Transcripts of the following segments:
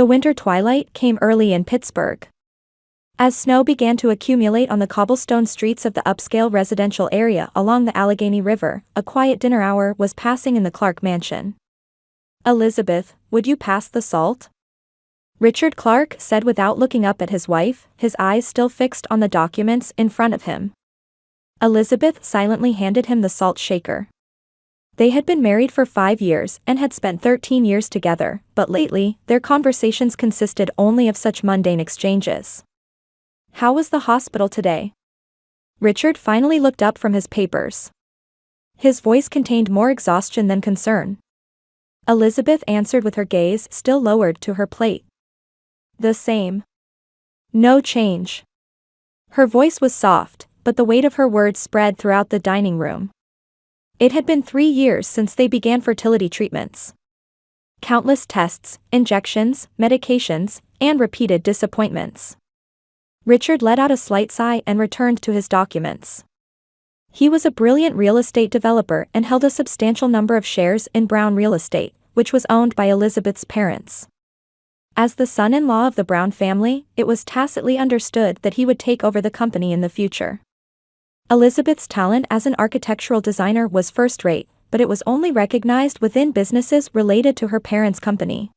The winter twilight came early in Pittsburgh. As snow began to accumulate on the cobblestone streets of the upscale residential area along the Allegheny River, a quiet dinner hour was passing in the Clark mansion. "Elizabeth, would you pass the salt?" Richard Clark said without looking up at his wife, his eyes still fixed on the documents in front of him. Elizabeth silently handed him the salt shaker. They had been married for 5 years and had spent 13 years together, but lately, their conversations consisted only of such mundane exchanges. "How was the hospital today?" Richard finally looked up from his papers. His voice contained more exhaustion than concern. Elizabeth answered with her gaze still lowered to her plate. "The same. No change." Her voice was soft, but the weight of her words spread throughout the dining room. It had been 3 years since they began fertility treatments. Countless tests, injections, medications, and repeated disappointments. Richard let out a slight sigh and returned to his documents. He was a brilliant real estate developer and held a substantial number of shares in Brown Real Estate, which was owned by Elizabeth's parents. As the son-in-law of the Brown family, it was tacitly understood that he would take over the company in the future. Elizabeth's talent as an architectural designer was first-rate, but it was only recognized within businesses related to her parents' company.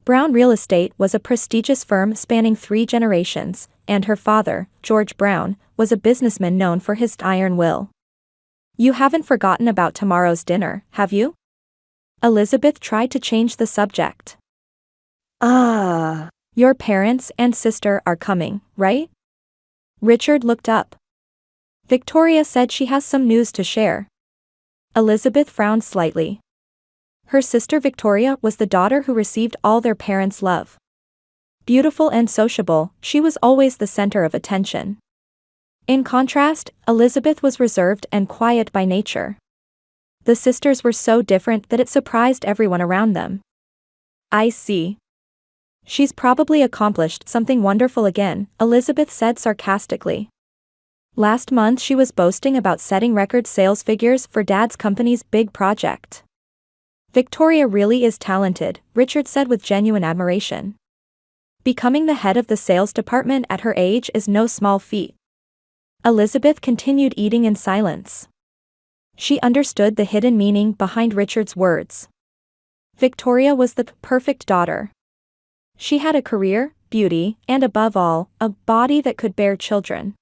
Brown Real Estate was a prestigious firm spanning 3 generations, and her father, George Brown, was a businessman known for his iron will. "You haven't forgotten about tomorrow's dinner, have you?" Elizabeth tried to change the subject. "Your parents and sister are coming, right?" Richard looked up. "Victoria said she has some news to share." Elizabeth frowned slightly. Her sister Victoria was the daughter who received all their parents' love. Beautiful and sociable, she was always the center of attention. In contrast, Elizabeth was reserved and quiet by nature. The sisters were so different that it surprised everyone around them. "I see. She's probably accomplished something wonderful again," Elizabeth said sarcastically. "Last month she was boasting about setting record sales figures for Dad's company's big project." "Victoria really is talented," Richard said with genuine admiration. "Becoming the head of the sales department at her age is no small feat." Elizabeth continued eating in silence. She understood the hidden meaning behind Richard's words. Victoria was the perfect daughter. She had a career, beauty, and above all, a body that could bear children.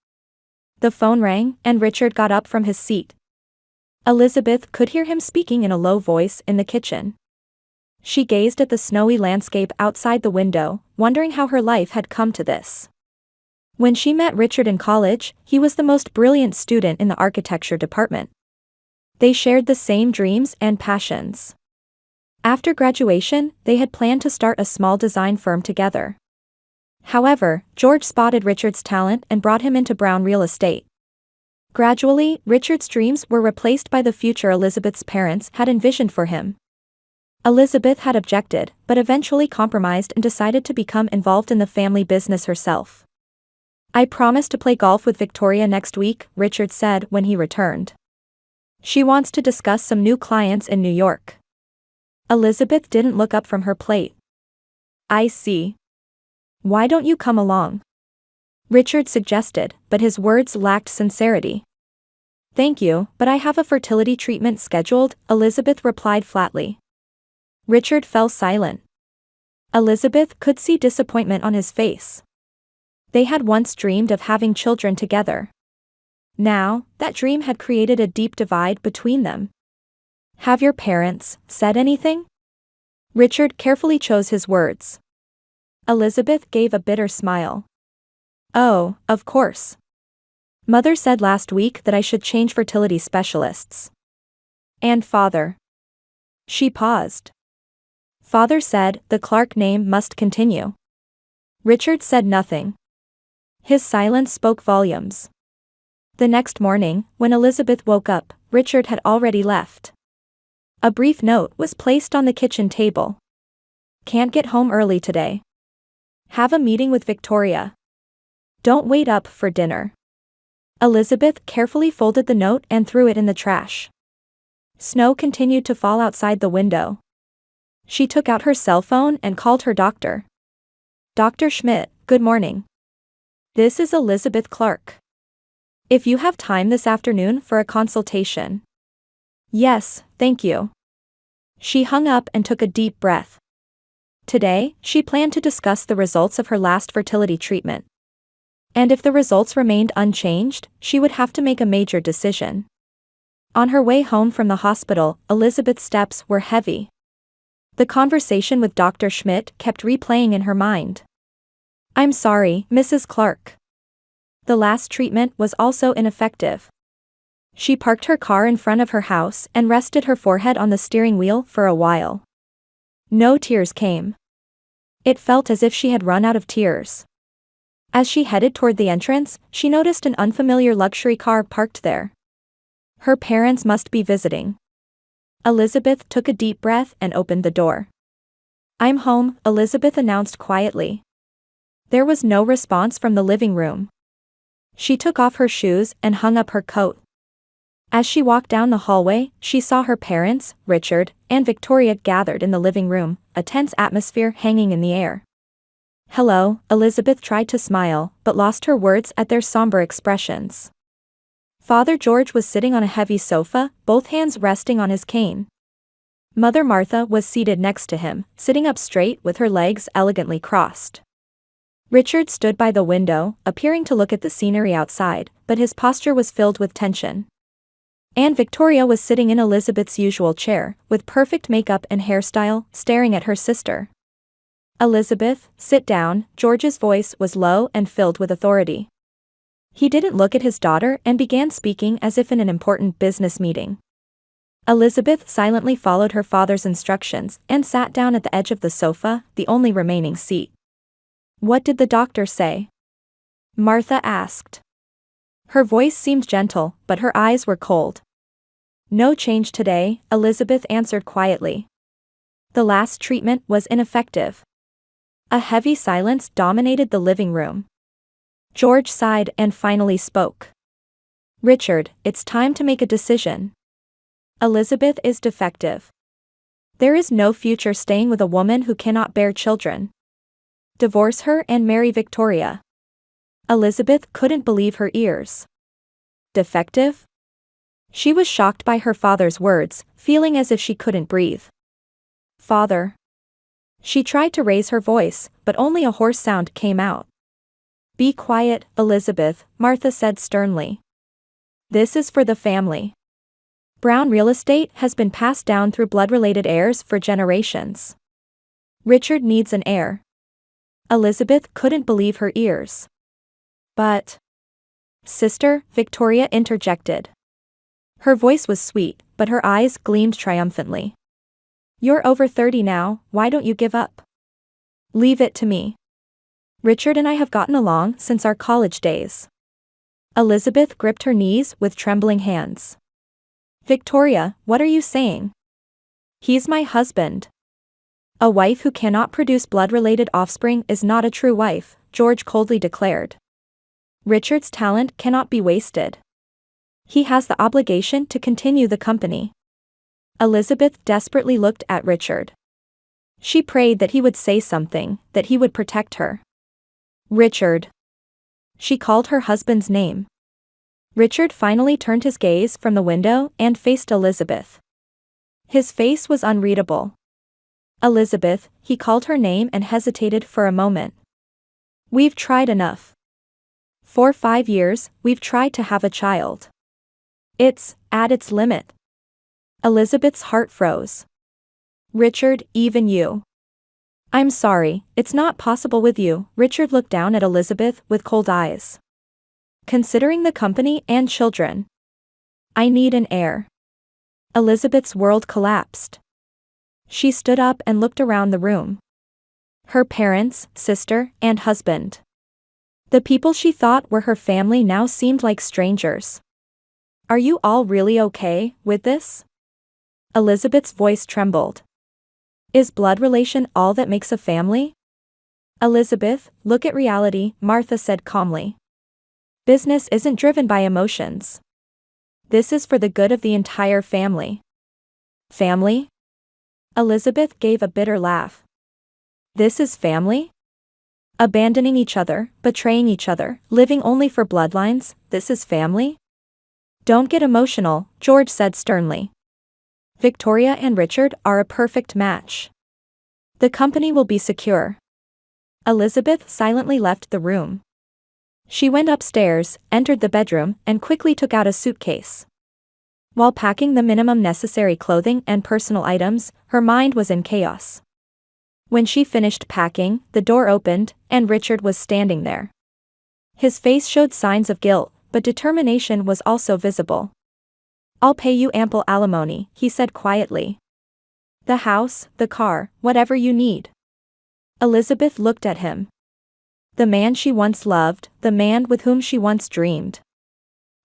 The phone rang, and Richard got up from his seat. Elizabeth could hear him speaking in a low voice in the kitchen. She gazed at the snowy landscape outside the window, wondering how her life had come to this. When she met Richard in college, he was the most brilliant student in the architecture department. They shared the same dreams and passions. After graduation, they had planned to start a small design firm together. However, George spotted Richard's talent and brought him into Brown Real Estate. Gradually, Richard's dreams were replaced by the future Elizabeth's parents had envisioned for him. Elizabeth had objected, but eventually compromised and decided to become involved in the family business herself. "I promised to play golf with Victoria next week," Richard said when he returned. "She wants to discuss some new clients in New York." Elizabeth didn't look up from her plate. "I see. Why don't you come along?" Richard suggested, but his words lacked sincerity. "Thank you, but I have a fertility treatment scheduled," Elizabeth replied flatly. Richard fell silent. Elizabeth could see disappointment on his face. They had once dreamed of having children together. Now, that dream had created a deep divide between them. "Have your parents said anything?" Richard carefully chose his words. Elizabeth gave a bitter smile. "Oh, of course. Mother said last week that I should change fertility specialists." "And father?" She paused. "Father said the Clark name must continue." Richard said nothing. His silence spoke volumes. The next morning, when Elizabeth woke up, Richard had already left. A brief note was placed on the kitchen table. "Can't get home early today. Have a meeting with Victoria. Don't wait up for dinner." Elizabeth carefully folded the note and threw it in the trash. Snow continued to fall outside the window. She took out her cell phone and called her doctor. Dr. Schmidt, good morning. This is Elizabeth Clark. If you have time this afternoon for a consultation. Yes, thank you. She hung up and took a deep breath. Today, she planned to discuss the results of her last fertility treatment. And if the results remained unchanged, she would have to make a major decision. On her way home from the hospital, Elizabeth's steps were heavy. The conversation with Dr. Schmidt kept replaying in her mind. I'm sorry, Mrs. Clark. The last treatment was also ineffective. She parked her car in front of her house and rested her forehead on the steering wheel for a while. No tears came. It felt as if she had run out of tears. As she headed toward the entrance, she noticed an unfamiliar luxury car parked there. Her parents must be visiting. Elizabeth took a deep breath and opened the door. I'm home, Elizabeth announced quietly. There was no response from the living room. She took off her shoes and hung up her coat. As she walked down the hallway, she saw her parents, Richard, and Victoria gathered in the living room, a tense atmosphere hanging in the air. Hello, Elizabeth tried to smile, but lost her words at their somber expressions. Father George was sitting on a heavy sofa, both hands resting on his cane. Mother Martha was seated next to him, sitting up straight with her legs elegantly crossed. Richard stood by the window, appearing to look at the scenery outside, but his posture was filled with tension. And Victoria was sitting in Elizabeth's usual chair, with perfect makeup and hairstyle, staring at her sister. Elizabeth, sit down, George's voice was low and filled with authority. He didn't look at his daughter and began speaking as if in an important business meeting. Elizabeth silently followed her father's instructions and sat down at the edge of the sofa, the only remaining seat. What did the doctor say? Martha asked. Her voice seemed gentle, but her eyes were cold. No change today, Elizabeth answered quietly. The last treatment was ineffective. A heavy silence dominated the living room. George sighed and finally spoke. Richard, it's time to make a decision. Elizabeth is defective. There is no future staying with a woman who cannot bear children. Divorce her and marry Victoria. Elizabeth couldn't believe her ears. Defective? She was shocked by her father's words, feeling as if she couldn't breathe. Father. She tried to raise her voice, but only a hoarse sound came out. Be quiet, Elizabeth, Martha said sternly. This is for the family. Brown real estate has been passed down through blood-related heirs for generations. Richard needs an heir. Elizabeth couldn't believe her ears. But... Sister, Victoria interjected. Her voice was sweet, but her eyes gleamed triumphantly. You're over 30 now, why don't you give up? Leave it to me. Richard and I have gotten along since our college days. Elizabeth gripped her knees with trembling hands. Victoria, what are you saying? He's my husband. A wife who cannot produce blood-related offspring is not a true wife, George coldly declared. Richard's talent cannot be wasted. He has the obligation to continue the company. Elizabeth desperately looked at Richard. She prayed that he would say something, that he would protect her. Richard. She called her husband's name. Richard finally turned his gaze from the window and faced Elizabeth. His face was unreadable. Elizabeth, he called her name and hesitated for a moment. We've tried enough. For 5 years, we've tried to have a child. It's at its limit. Elizabeth's heart froze. Richard, even you. I'm sorry, it's not possible with you, Richard looked down at Elizabeth with cold eyes. Considering the company and children. I need an heir. Elizabeth's world collapsed. She stood up and looked around the room. Her parents, sister, and husband. The people she thought were her family now seemed like strangers. Are you all really okay with this? Elizabeth's voice trembled. Is blood relation all that makes a family? Elizabeth, look at reality, Martha said calmly. Business isn't driven by emotions. This is for the good of the entire family. Family? Elizabeth gave a bitter laugh. This is family? Abandoning each other, betraying each other, living only for bloodlines, this is family? Don't get emotional, George said sternly. Victoria and Richard are a perfect match. The company will be secure. Elizabeth silently left the room. She went upstairs, entered the bedroom, and quickly took out a suitcase. While packing the minimum necessary clothing and personal items, her mind was in chaos. When she finished packing, the door opened, and Richard was standing there. His face showed signs of guilt, but determination was also visible. I'll pay you ample alimony, he said quietly. The house, the car, whatever you need. Elizabeth looked at him. The man she once loved, the man with whom she once dreamed.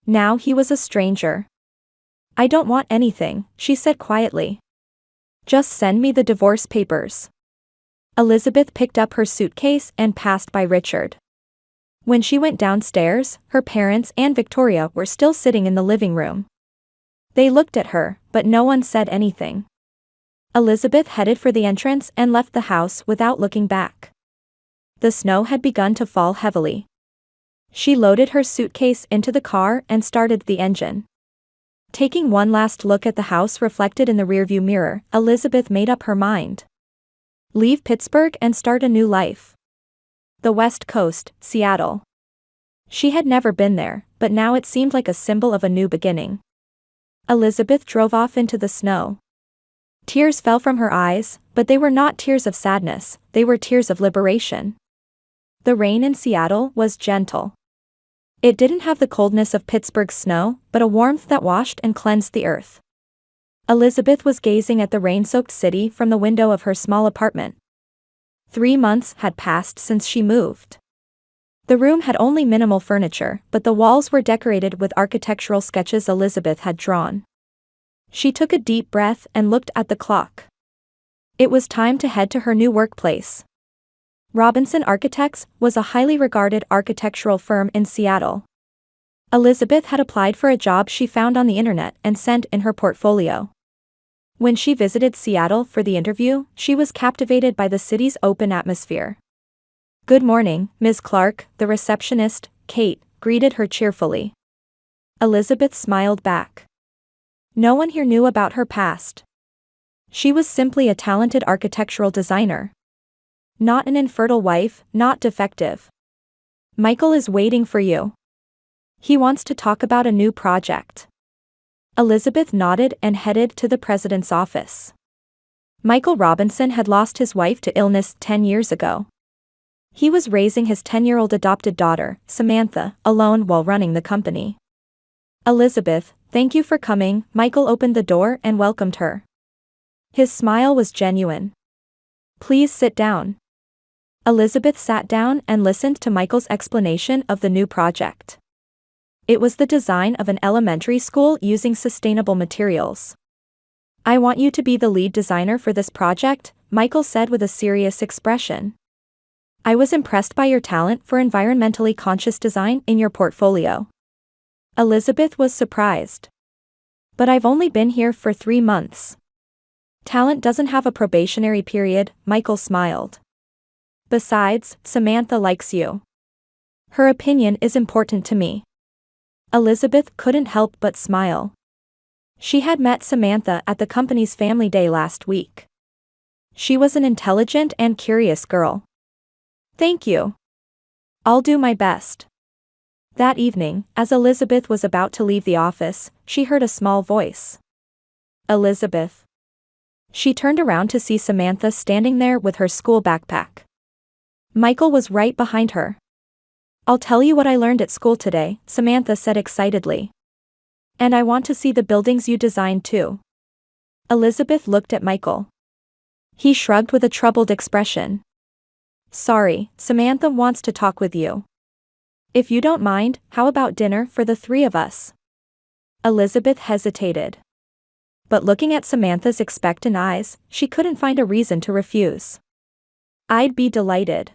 Now he was a stranger. I don't want anything, she said quietly. Just send me the divorce papers. Elizabeth picked up her suitcase and passed by Richard. When she went downstairs, her parents and Victoria were still sitting in the living room. They looked at her, but no one said anything. Elizabeth headed for the entrance and left the house without looking back. The snow had begun to fall heavily. She loaded her suitcase into the car and started the engine. Taking one last look at the house reflected in the rearview mirror, Elizabeth made up her mind. Leave Pittsburgh and start a new life. The West Coast, Seattle. She had never been there, but now it seemed like a symbol of a new beginning. Elizabeth drove off into the snow. Tears fell from her eyes, but they were not tears of sadness, they were tears of liberation. The rain in Seattle was gentle. It didn't have the coldness of Pittsburgh's snow, but a warmth that washed and cleansed the earth. Elizabeth was gazing at the rain-soaked city from the window of her small apartment. 3 months had passed since she moved. The room had only minimal furniture, but the walls were decorated with architectural sketches Elizabeth had drawn. She took a deep breath and looked at the clock. It was time to head to her new workplace. Robinson Architects was a highly regarded architectural firm in Seattle. Elizabeth had applied for a job she found on the internet and sent in her portfolio. When she visited Seattle for the interview, she was captivated by the city's open atmosphere. Good morning, Ms. Clark, the receptionist, Kate, greeted her cheerfully. Elizabeth smiled back. No one here knew about her past. She was simply a talented architectural designer. Not an infertile wife, not defective. Michael is waiting for you. He wants to talk about a new project. Elizabeth nodded and headed to the president's office. Michael Robinson had lost his wife to illness 10 years ago. He was raising his 10-year-old adopted daughter, Samantha, alone while running the company. Elizabeth, thank you for coming, Michael opened the door and welcomed her. His smile was genuine. Please sit down. Elizabeth sat down and listened to Michael's explanation of the new project. It was the design of an elementary school using sustainable materials. I want you to be the lead designer for this project, Michael said with a serious expression. I was impressed by your talent for environmentally conscious design in your portfolio. Elizabeth was surprised. But I've only been here for 3 months. Talent doesn't have a probationary period, Michael smiled. Besides, Samantha likes you. Her opinion is important to me. Elizabeth couldn't help but smile. She had met Samantha at the company's family day last week. She was an intelligent and curious girl. Thank you. I'll do my best. That evening, as Elizabeth was about to leave the office, she heard a small voice. Elizabeth. She turned around to see Samantha standing there with her school backpack. Michael was right behind her. I'll tell you what I learned at school today, Samantha said excitedly. And I want to see the buildings you designed too. Elizabeth looked at Michael. He shrugged with a troubled expression. Sorry, Samantha wants to talk with you. If you don't mind, how about dinner for the 3 of us? Elizabeth hesitated. But looking at Samantha's expectant eyes, she couldn't find a reason to refuse. I'd be delighted.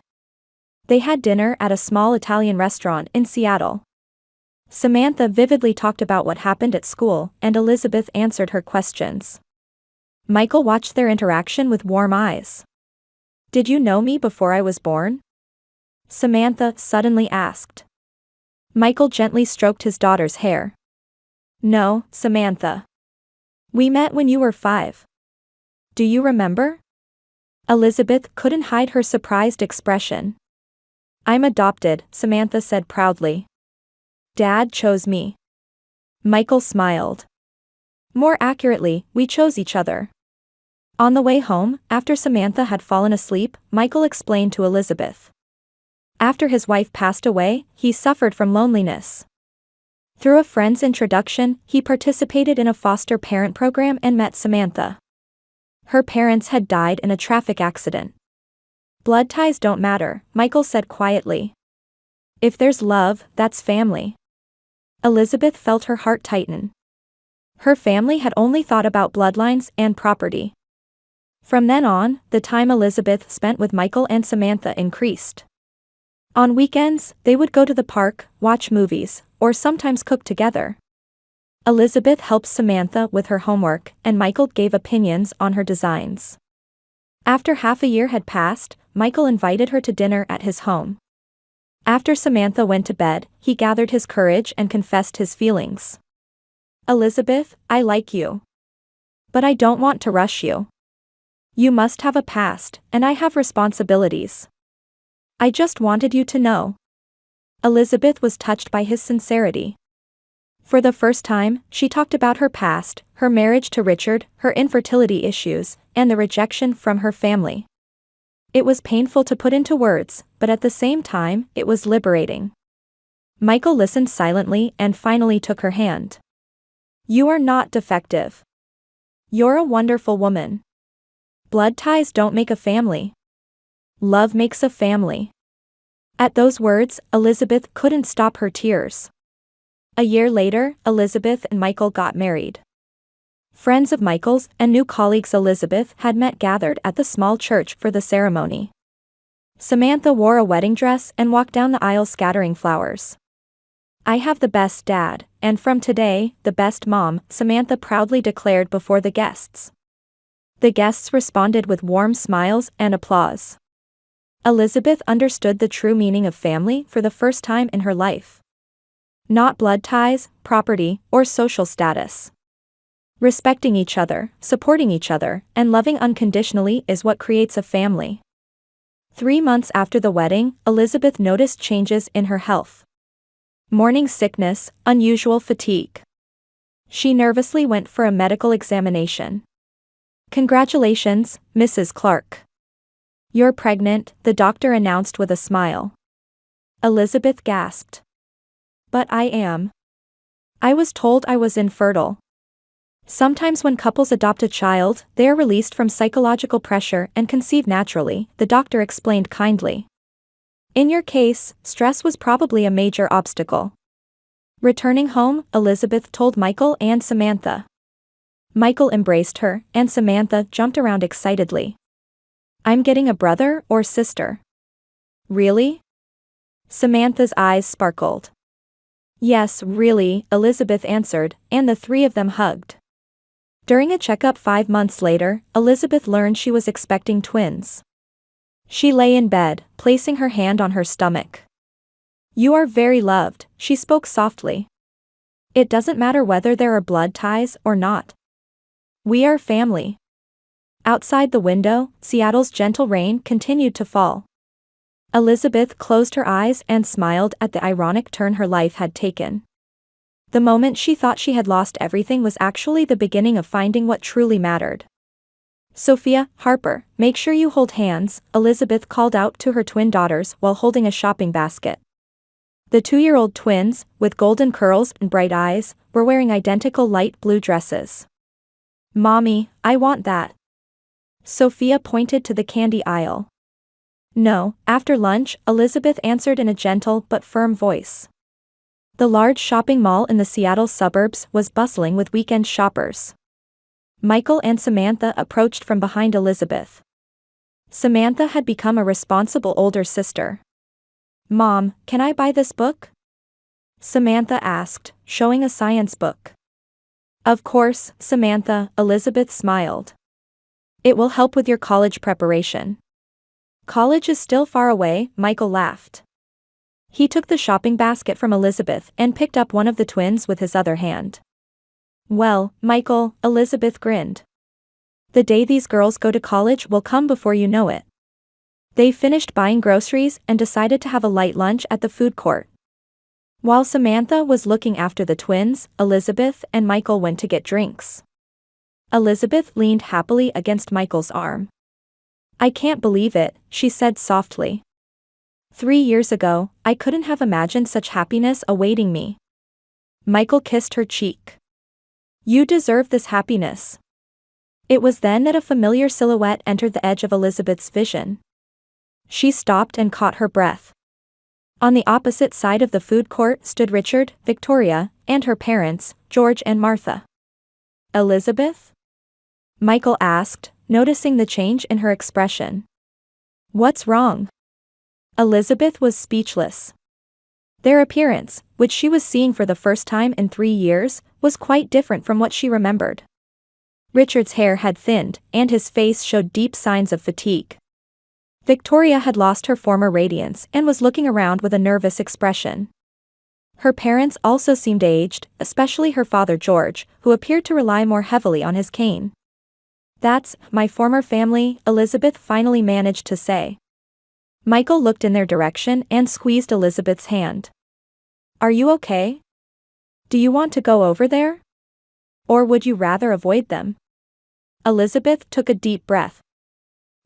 They had dinner at a small Italian restaurant in Seattle. Samantha vividly talked about what happened at school, and Elizabeth answered her questions. Michael watched their interaction with warm eyes. Did you know me before I was born? Samantha suddenly asked. Michael gently stroked his daughter's hair. No, Samantha. We met when you were 5. Do you remember? Elizabeth couldn't hide her surprised expression. I'm adopted, Samantha said proudly. Dad chose me. Michael smiled. More accurately, we chose each other. On the way home, after Samantha had fallen asleep, Michael explained to Elizabeth. After his wife passed away, he suffered from loneliness. Through a friend's introduction, he participated in a foster parent program and met Samantha. Her parents had died in a traffic accident. Blood ties don't matter, Michael said quietly. If there's love, that's family. Elizabeth felt her heart tighten. Her family had only thought about bloodlines and property. From then on, the time Elizabeth spent with Michael and Samantha increased. On weekends, they would go to the park, watch movies, or sometimes cook together. Elizabeth helped Samantha with her homework, and Michael gave opinions on her designs. After half a year had passed, Michael invited her to dinner at his home. After Samantha went to bed, he gathered his courage and confessed his feelings. Elizabeth, I like you. But I don't want to rush you. You must have a past, and I have responsibilities. I just wanted you to know. Elizabeth was touched by his sincerity. For the first time, she talked about her past, her marriage to Richard, her infertility issues, and the rejection from her family. It was painful to put into words, but at the same time, it was liberating. Michael listened silently and finally took her hand. You are not defective. You're a wonderful woman. Blood ties don't make a family. Love makes a family. At those words, Elizabeth couldn't stop her tears. A year later, Elizabeth and Michael got married. Friends of Michael's and new colleagues Elizabeth had met gathered at the small church for the ceremony. Samantha wore a wedding dress and walked down the aisle scattering flowers. I have the best dad, and from today, the best mom, Samantha proudly declared before the guests. The guests responded with warm smiles and applause. Elizabeth understood the true meaning of family for the first time in her life. Not blood ties, property, or social status. Respecting each other, supporting each other, and loving unconditionally is what creates a family. 3 months after the wedding, Elizabeth noticed changes in her health. Morning sickness, unusual fatigue. She nervously went for a medical examination. Congratulations, Mrs. Clark. You're pregnant, the doctor announced with a smile. Elizabeth gasped. But I am. I was told I was infertile. Sometimes when couples adopt a child, they are released from psychological pressure and conceive naturally, the doctor explained kindly. In your case, stress was probably a major obstacle. Returning home, Elizabeth told Michael and Samantha. Michael embraced her, and Samantha jumped around excitedly. I'm getting a brother or sister. Really? Samantha's eyes sparkled. Yes, really, Elizabeth answered, and the 3 of them hugged. During a checkup 5 months later, Elizabeth learned she was expecting twins. She lay in bed, placing her hand on her stomach. You are very loved, she spoke softly. It doesn't matter whether there are blood ties or not. We are family. Outside the window, Seattle's gentle rain continued to fall. Elizabeth closed her eyes and smiled at the ironic turn her life had taken. The moment she thought she had lost everything was actually the beginning of finding what truly mattered. Sophia, Harper, make sure you hold hands, Elizabeth called out to her twin daughters while holding a shopping basket. The 2-year-old twins, with golden curls and bright eyes, were wearing identical light blue dresses. Mommy, I want that. Sophia pointed to the candy aisle. No, after lunch, Elizabeth answered in a gentle but firm voice. The large shopping mall in the Seattle suburbs was bustling with weekend shoppers. Michael and Samantha approached from behind Elizabeth. Samantha had become a responsible older sister. Mom, can I buy this book? Samantha asked, showing a science book. Of course, Samantha, Elizabeth smiled. It will help with your college preparation. College is still far away, Michael laughed. He took the shopping basket from Elizabeth and picked up one of the twins with his other hand. Well, Michael, Elizabeth grinned. The day these girls go to college will come before you know it. They finished buying groceries and decided to have a light lunch at the food court. While Samantha was looking after the twins, Elizabeth and Michael went to get drinks. Elizabeth leaned happily against Michael's arm. I can't believe it, she said softly. 3 years ago, I couldn't have imagined such happiness awaiting me. Michael kissed her cheek. You deserve this happiness. It was then that a familiar silhouette entered the edge of Elizabeth's vision. She stopped and caught her breath. On the opposite side of the food court stood Richard, Victoria, and her parents, George and Martha. Elizabeth? Michael asked, noticing the change in her expression. What's wrong? Elizabeth was speechless. Their appearance, which she was seeing for the first time in 3 years, was quite different from what she remembered. Richard's hair had thinned, and his face showed deep signs of fatigue. Victoria had lost her former radiance and was looking around with a nervous expression. Her parents also seemed aged, especially her father George, who appeared to rely more heavily on his cane. That's my former family, Elizabeth finally managed to say. Michael looked in their direction and squeezed Elizabeth's hand. Are you okay? Do you want to go over there? Or would you rather avoid them? Elizabeth took a deep breath.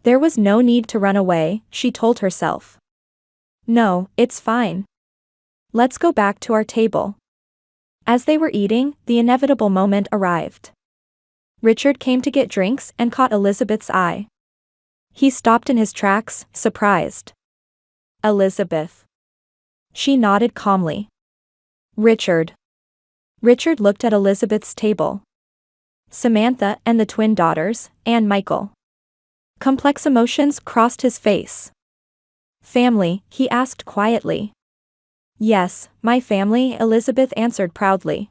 There was no need to run away, she told herself. No, it's fine. Let's go back to our table. As they were eating, the inevitable moment arrived. Richard came to get drinks and caught Elizabeth's eye. He stopped in his tracks, surprised. Elizabeth. She nodded calmly. Richard. Richard looked at Elizabeth's table. Samantha and the twin daughters, and Michael. Complex emotions crossed his face. Family, he asked quietly. Yes, my family, Elizabeth answered proudly.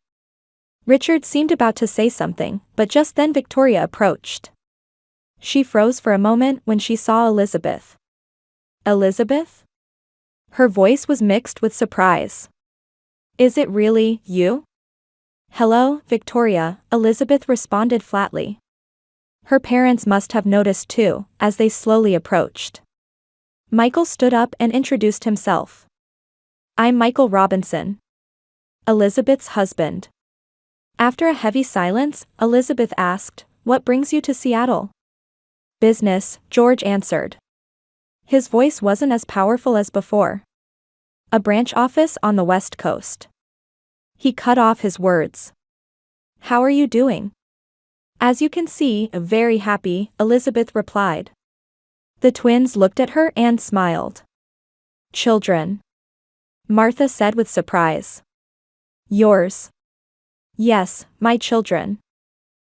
Richard seemed about to say something, but just then Victoria approached. She froze for a moment when she saw Elizabeth. Elizabeth? Her voice was mixed with surprise. Is it really you? Hello, Victoria, Elizabeth responded flatly. Her parents must have noticed too, as they slowly approached. Michael stood up and introduced himself. I'm Michael Robinson. Elizabeth's husband. After a heavy silence, Elizabeth asked, What brings you to Seattle? Business, George answered. His voice wasn't as powerful as before. A branch office on the West Coast. He cut off his words. How are you doing? As you can see, very happy, Elizabeth replied. The twins looked at her and smiled. Children. Martha said with surprise. Yours. Yes, my children.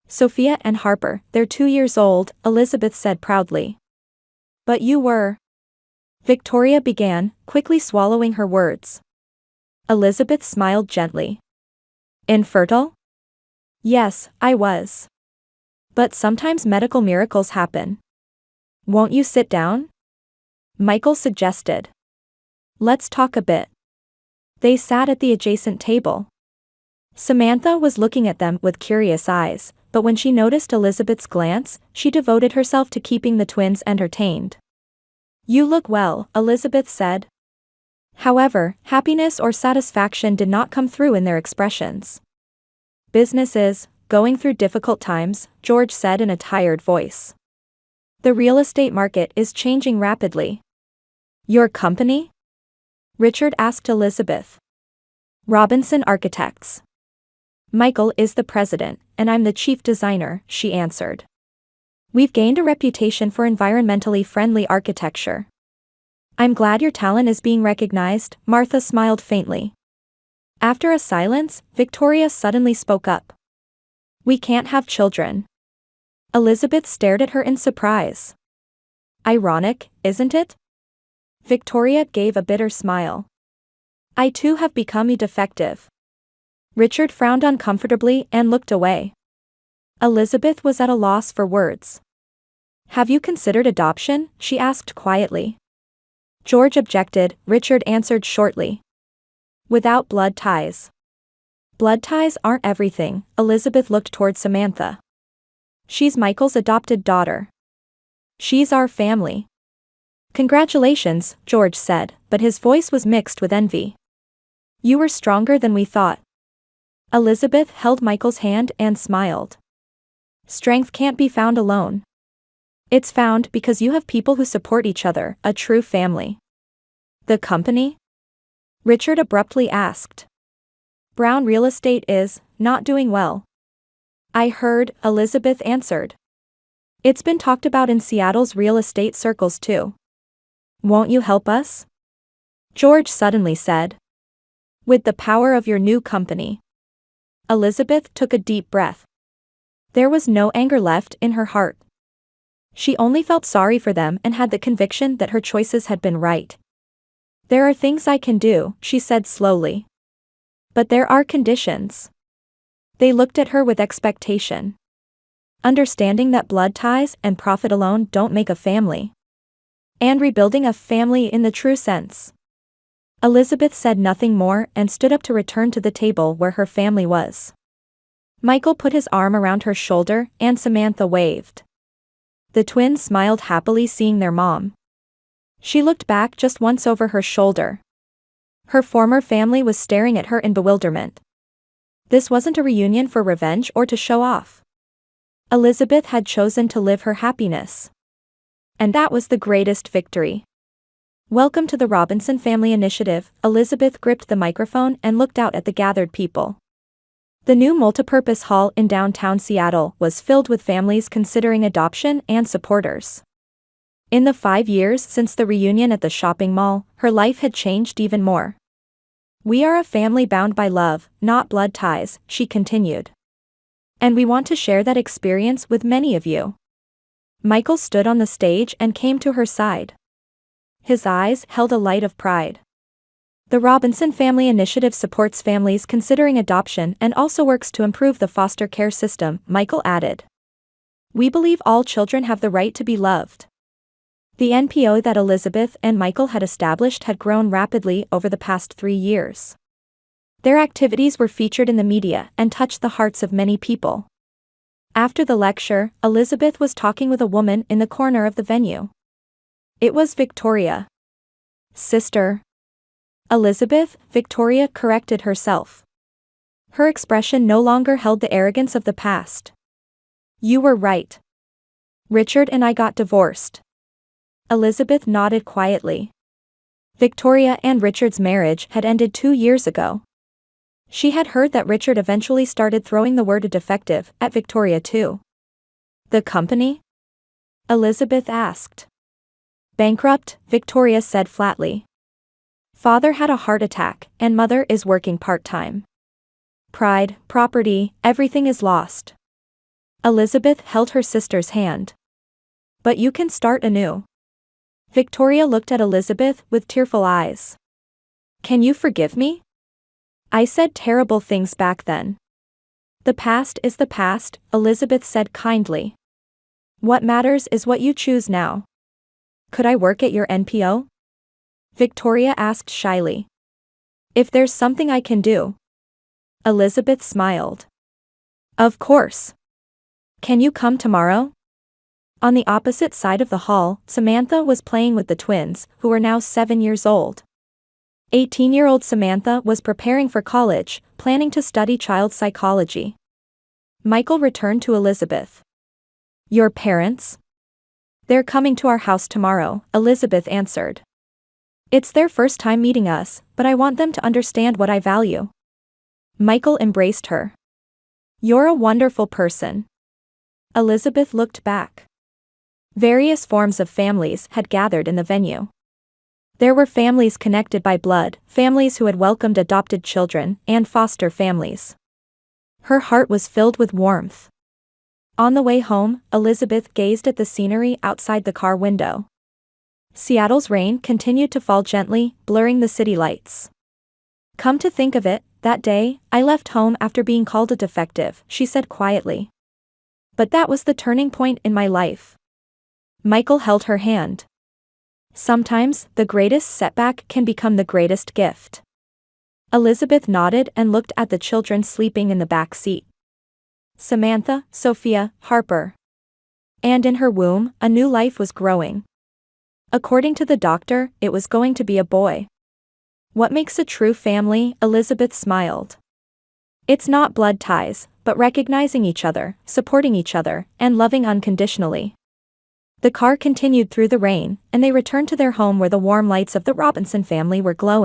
Sophia and Harper, they're 2 years old, Elizabeth said proudly. But you were. Victoria began, quickly swallowing her words. Elizabeth smiled gently. Infertile? Yes, I was. But sometimes medical miracles happen. Won't you sit down? Michael suggested. Let's talk a bit. They sat at the adjacent table. Samantha was looking at them with curious eyes, but when she noticed Elizabeth's glance, she devoted herself to keeping the twins entertained. You look well, Elizabeth said. However, happiness or satisfaction did not come through in their expressions. Business is going through difficult times, George said in a tired voice. The real estate market is changing rapidly. Your company? Richard asked Elizabeth. Robinson Architects. Michael is the president, and I'm the chief designer, she answered. We've gained a reputation for environmentally friendly architecture. I'm glad your talent is being recognized, Martha smiled faintly. After a silence, Victoria suddenly spoke up. We can't have children. Elizabeth stared at her in surprise. Ironic, isn't it? Victoria gave a bitter smile. I too have become defective. Richard frowned uncomfortably and looked away. Elizabeth was at a loss for words. Have you considered adoption? She asked quietly. George objected, Richard answered shortly. Without blood ties. Blood ties aren't everything, Elizabeth looked toward Samantha. She's Michael's adopted daughter. She's our family. Congratulations, George said, but his voice was mixed with envy. You were stronger than we thought. Elizabeth held Michael's hand and smiled. Strength can't be found alone. It's found because you have people who support each other, a true family. The company? Richard abruptly asked. Brown Real Estate is not doing well. I heard, Elizabeth answered. It's been talked about in Seattle's real estate circles too. Won't you help us? George suddenly said. With the power of your new company. Elizabeth took a deep breath. There was no anger left in her heart. She only felt sorry for them and had the conviction that her choices had been right. There are things I can do, she said slowly. But there are conditions. They looked at her with expectation. Understanding that blood ties and profit alone don't make a family. And rebuilding a family in the true sense. Elizabeth said nothing more and stood up to return to the table where her family was. Michael put his arm around her shoulder and Samantha waved. The twins smiled happily seeing their mom. She looked back just once over her shoulder. Her former family was staring at her in bewilderment. This wasn't a reunion for revenge or to show off. Elizabeth had chosen to live her happiness. And that was the greatest victory. Welcome to the Robinson Family Initiative, Elizabeth gripped the microphone and looked out at the gathered people. The new multipurpose hall in downtown Seattle was filled with families considering adoption and supporters. In the 5 years since the reunion at the shopping mall, her life had changed even more. We are a family bound by love, not blood ties, she continued. And we want to share that experience with many of you. Michael stood on the stage and came to her side. His eyes held a light of pride. The Robinson Family Initiative supports families considering adoption and also works to improve the foster care system, Michael added. We believe all children have the right to be loved. The NPO that Elizabeth and Michael had established had grown rapidly over the past 3 years. Their activities were featured in the media and touched the hearts of many people. After the lecture, Elizabeth was talking with a woman in the corner of the venue. It was Victoria. Sister. Elizabeth, Victoria corrected herself. Her expression no longer held the arrogance of the past. You were right. Richard and I got divorced. Elizabeth nodded quietly. Victoria and Richard's marriage had ended 2 years ago. She had heard that Richard eventually started throwing the word defective at Victoria too. The company? Elizabeth asked. Bankrupt, Victoria said flatly. Father had a heart attack, and mother is working part-time. Pride, property, everything is lost. Elizabeth held her sister's hand. But you can start anew. Victoria looked at Elizabeth with tearful eyes. Can you forgive me? I said terrible things back then. The past is the past, Elizabeth said kindly. What matters is what you choose now. Could I work at your NPO? Victoria asked shyly. If there's something I can do. Elizabeth smiled. Of course. Can you come tomorrow? On the opposite side of the hall, Samantha was playing with the twins, who were now 7 years old. 18-year-old Samantha was preparing for college, planning to study child psychology. Michael returned to Elizabeth. Your parents? They're coming to our house tomorrow, Elizabeth answered. It's their first time meeting us, but I want them to understand what I value. Michael embraced her. You're a wonderful person. Elizabeth looked back. Various forms of families had gathered in the venue. There were families connected by blood, families who had welcomed adopted children, and foster families. Her heart was filled with warmth. On the way home, Elizabeth gazed at the scenery outside the car window. Seattle's rain continued to fall gently, blurring the city lights. Come to think of it, that day, I left home after being called a defective, she said quietly. But that was the turning point in my life. Michael held her hand. Sometimes, the greatest setback can become the greatest gift. Elizabeth nodded and looked at the children sleeping in the back seat. Samantha, Sophia, Harper. And in her womb, a new life was growing. According to the doctor, it was going to be a boy. What makes a true family? Elizabeth smiled. It's not blood ties, but recognizing each other, supporting each other, and loving unconditionally. The car continued through the rain, and they returned to their home where the warm lights of the Robinson family were glowing.